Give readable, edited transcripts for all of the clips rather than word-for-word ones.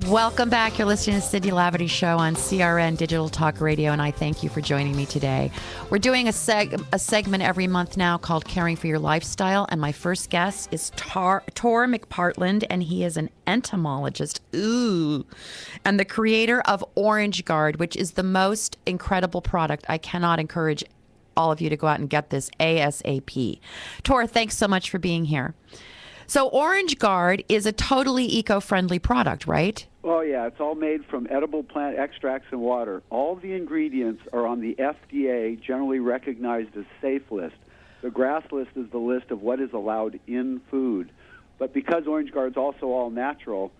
Welcome back. You're listening to Cindy Laverty Show on CRN Digital Talk Radio, and I thank you for joining me today. We're doing a segment every month now called Caring for Your Lifestyle, and my first guest is Tor McPartland, and he is an entomologist. Ooh. And the creator of Orange Guard, which is the most incredible product. I cannot encourage all of you to go out and get this ASAP. Tor, thanks so much for being here. So Orange Guard is a totally eco-friendly product, right? Oh, yeah. It's all made from edible plant extracts and water. All the ingredients are on the FDA, generally recognized as safe list. The GRAS list is the list of what is allowed in food. But because Orange Guard is also all natural,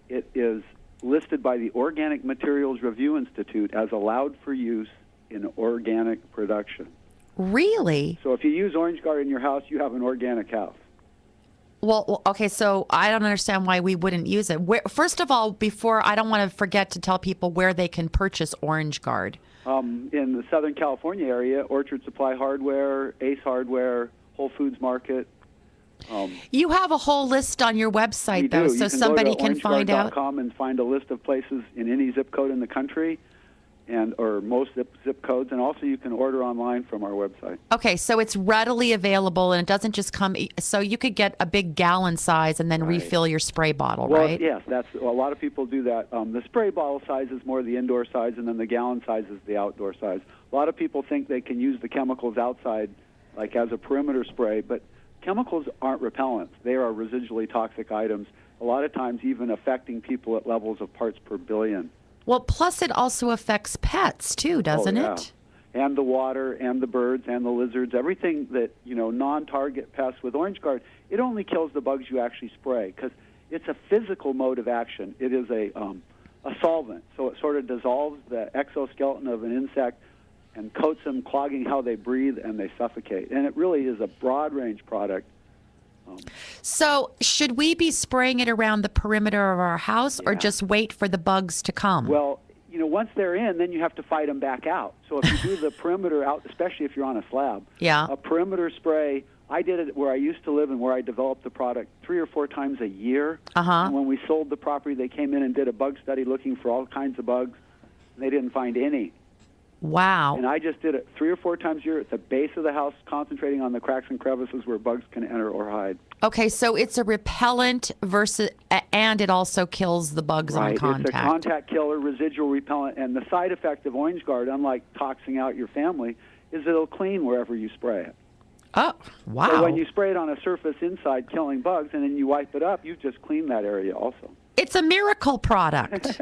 it is listed by the Organic Materials Review Institute as allowed for use in organic production. Really? So if you use Orange Guard in your house, you have an organic house. Well, okay, so I don't understand why we wouldn't use it. First of all, I don't want to forget to tell people where they can purchase Orange Guard. In the Southern California area, Orchard Supply Hardware, Ace Hardware, Whole Foods Market. You have a whole list on your website, though, so somebody can find out. OrangeGuard.com and find a list of places in any zip code in the country, or most zip codes, and also you can order online from our website. Okay, so it's readily available, and it doesn't just come. So you could get a big gallon size and then refill your spray bottle, right? Yes, a lot of people do that. The spray bottle size is more the indoor size, and then the gallon size is the outdoor size. A lot of people think they can use the chemicals outside, like as a perimeter spray, but chemicals aren't repellents. They are residually toxic items, a lot of times even affecting people at levels of parts per billion. Well, plus it also affects pets, too, doesn't it? And the water and the birds and the lizards, everything that, non-target pests. With Orange Guard, it only kills the bugs you actually spray because it's a physical mode of action. It is a solvent, so it sort of dissolves the exoskeleton of an insect and coats them, clogging how they breathe, and they suffocate. And it really is a broad-range product. So should we be spraying it around the perimeter of our house or just wait for the bugs to come? Well, once they're in, then you have to fight them back out. So if you do the perimeter out, especially if you're on a slab, a perimeter spray, I did it where I used to live and where I developed the product 3 or 4 times a year. And when we sold the property, they came in and did a bug study looking for all kinds of bugs, and they didn't find any. Wow. And I just did it 3 or 4 times a year at the base of the house, concentrating on the cracks and crevices where bugs can enter or hide. Okay, so it's a repellent and it also kills the bugs on contact. It's a contact killer, residual repellent, and the side effect of Orange Guard, unlike toxing out your family, is it'll clean wherever you spray it. Oh, wow. So when you spray it on a surface inside killing bugs and then you wipe it up, you've just cleaned that area also. It's a miracle product.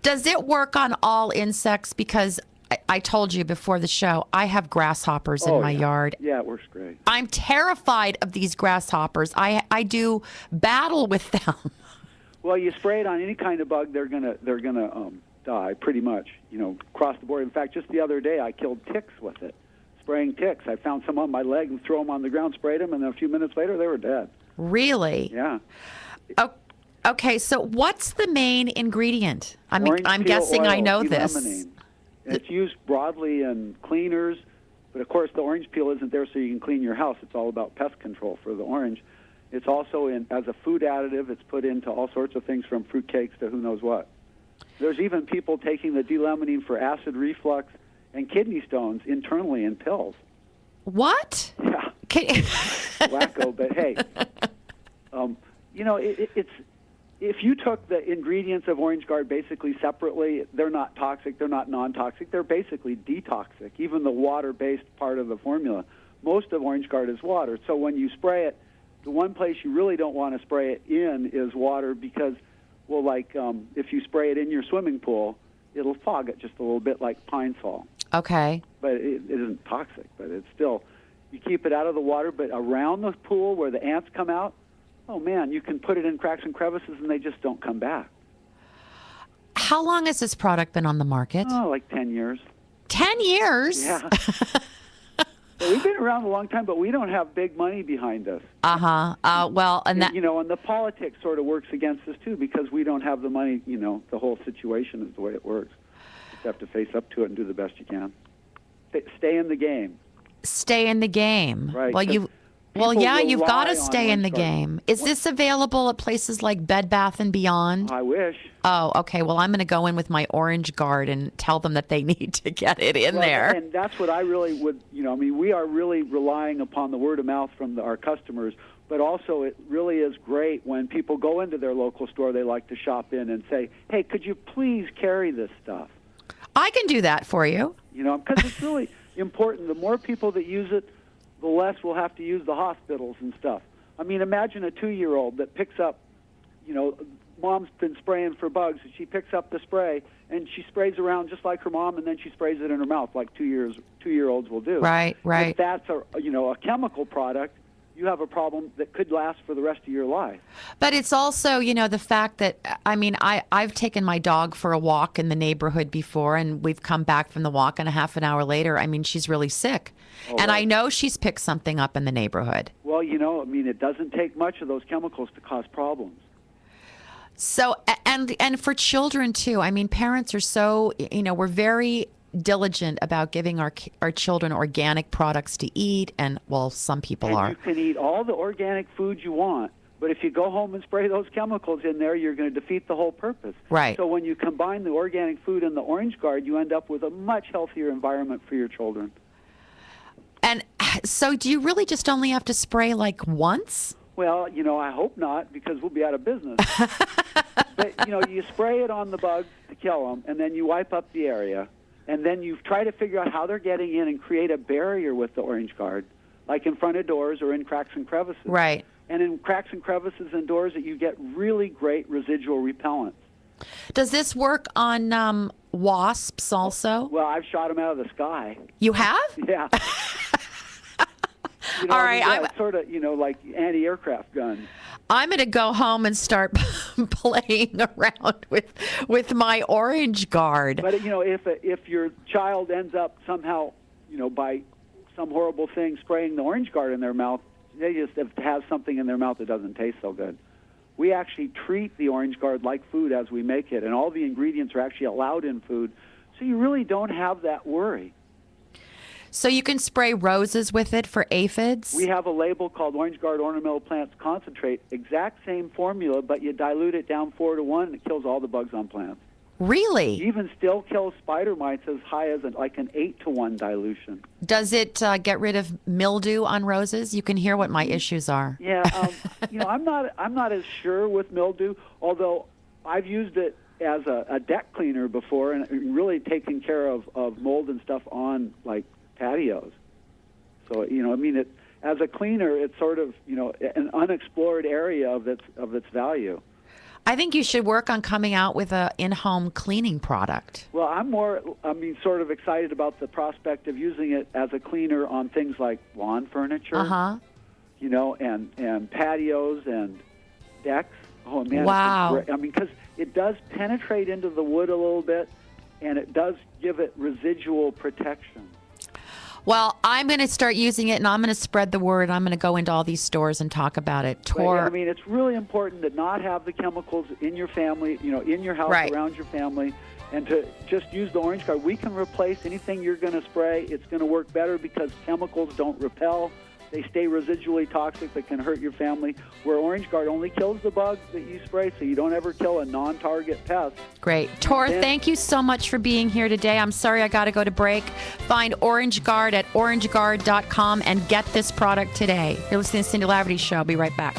Does it work on all insects? Because I told you before the show, I have grasshoppers in my yard. Yeah, it works great. I'm terrified of these grasshoppers. I do battle with them. Well, you spray it on any kind of bug, they're gonna die pretty much, across the board. In fact, just the other day, I killed ticks with it, spraying ticks. I found some on my leg and threw them on the ground, sprayed them, and then a few minutes later, they were dead. Really? Yeah. Okay, so what's the main ingredient? I'm guessing oil, I know this. Lemonine. It's used broadly in cleaners, but of course the orange peel isn't there so you can clean your house. It's all about pest control for the orange. It's also as a food additive. It's put into all sorts of things from fruitcakes to who knows what. There's even people taking the D-limonene for acid reflux and kidney stones internally in pills. What? Yeah. Wacko, but hey, it's... If you took the ingredients of Orange Guard basically separately, they're not toxic, they're not non-toxic, they're basically detoxic, even the water-based part of the formula. Most of Orange Guard is water. So when you spray it, the one place you really don't want to spray it in is water because, if you spray it in your swimming pool, it'll fog it just a little bit like Pine Sol. Okay. But it isn't toxic, but it's still, you keep it out of the water, but around the pool where the ants come out, oh, man, you can put it in cracks and crevices and they just don't come back. How long has this product been on the market? Oh, like 10 years. 10 years? Yeah. We've been around a long time, but we don't have big money behind us. Well, and that... and the politics sort of works against us, too, because we don't have the money, the whole situation is the way it works. You just have to face up to it and do the best you can. Stay in the game. Stay in the game. Right. Well, Well, People yeah, you've got to rely on stay in the Orange Guard. game. Is this available at places like Bed Bath & Beyond? I wish. Oh, okay. Well, I'm going to go in with my Orange Guard and tell them that they need to get it in there. And that's what I really would, I mean, we are really relying upon the word of mouth from our customers, but also it really is great when people go into their local store, they like to shop in and say, hey, could you please carry this stuff? I can do that for you. Because it's really important. The more people that use it, the less we'll have to use the hospitals and stuff. I mean, imagine a 2-year-old that picks up, mom's been spraying for bugs, and she picks up the spray, and she sprays around just like her mom, and then she sprays it in her mouth like 2-year-olds will do. Right. If that's a chemical product, you have a problem that could last for the rest of your life. But it's also, the fact that, I mean, I've taken my dog for a walk in the neighborhood before, and we've come back from the walk, and a half an hour later, I mean, she's really sick. And right. I know she's picked something up in the neighborhood. Well, I mean, it doesn't take much of those chemicals to cause problems. So, and for children, too. I mean, parents are so, we're very diligent about giving our children organic products to eat, and, well, some people are. You can eat all the organic foods you want, but if you go home and spray those chemicals in there, you're going to defeat the whole purpose. Right. So when you combine the organic food and the Orange Guard, you end up with a much healthier environment for your children. And so do you really just only have to spray like once? Well, I hope not, because we'll be out of business. But, you spray it on the bugs to kill them, and then you wipe up the area, and then you try to figure out how they're getting in and create a barrier with the Orange Guard, like in front of doors or in cracks and crevices. Right. And in cracks and crevices and doors that you get really great residual repellents. Does this work on wasps also? Well, I've shot them out of the sky. You have? Yeah. All right. It's sort of, like anti-aircraft guns. I'm going to go home and start playing around with my Orange Guard. But, if your child ends up somehow, by some horrible thing spraying the Orange Guard in their mouth, they just have something in their mouth that doesn't taste so good. We actually treat the Orange Guard like food as we make it, and all the ingredients are actually allowed in food, so you really don't have that worry. So you can spray roses with it for aphids? We have a label called Orange Guard Ornamental Plants Concentrate, exact same formula, but you dilute it down 4-to-1, and it kills all the bugs on plants. Really? It even still kills spider mites as high as an 8-to-1 dilution. Does it get rid of mildew on roses? You can hear what my issues are. Yeah, I'm not as sure with mildew, although I've used it as a deck cleaner before, and really taken care of mold and stuff on like patios. So as a cleaner, it's sort of an unexplored area of its value. I think you should work on coming out with a in-home cleaning product. Well, I'm sort of excited about the prospect of using it as a cleaner on things like lawn furniture, and patios and decks. Oh, man. Wow. I mean, because it does penetrate into the wood a little bit, and it does give it residual protection. Well, I'm going to start using it, and I'm going to spread the word. I'm going to go into all these stores and talk about it. I mean, it's really important to not have the chemicals in your family, in your house, right, around your family, and to just use the Orange Guard. We can replace anything you're going to spray. It's going to work better because chemicals don't repel. They stay residually toxic that can hurt your family, where Orange Guard only kills the bugs that you spray, so you don't ever kill a non-target pest. Great. Tor, thank you so much for being here today. I'm sorry I got to go to break. Find Orange Guard at orangeguard.com and get this product today. You're listening to Cindy Laverty Show. I'll be right back.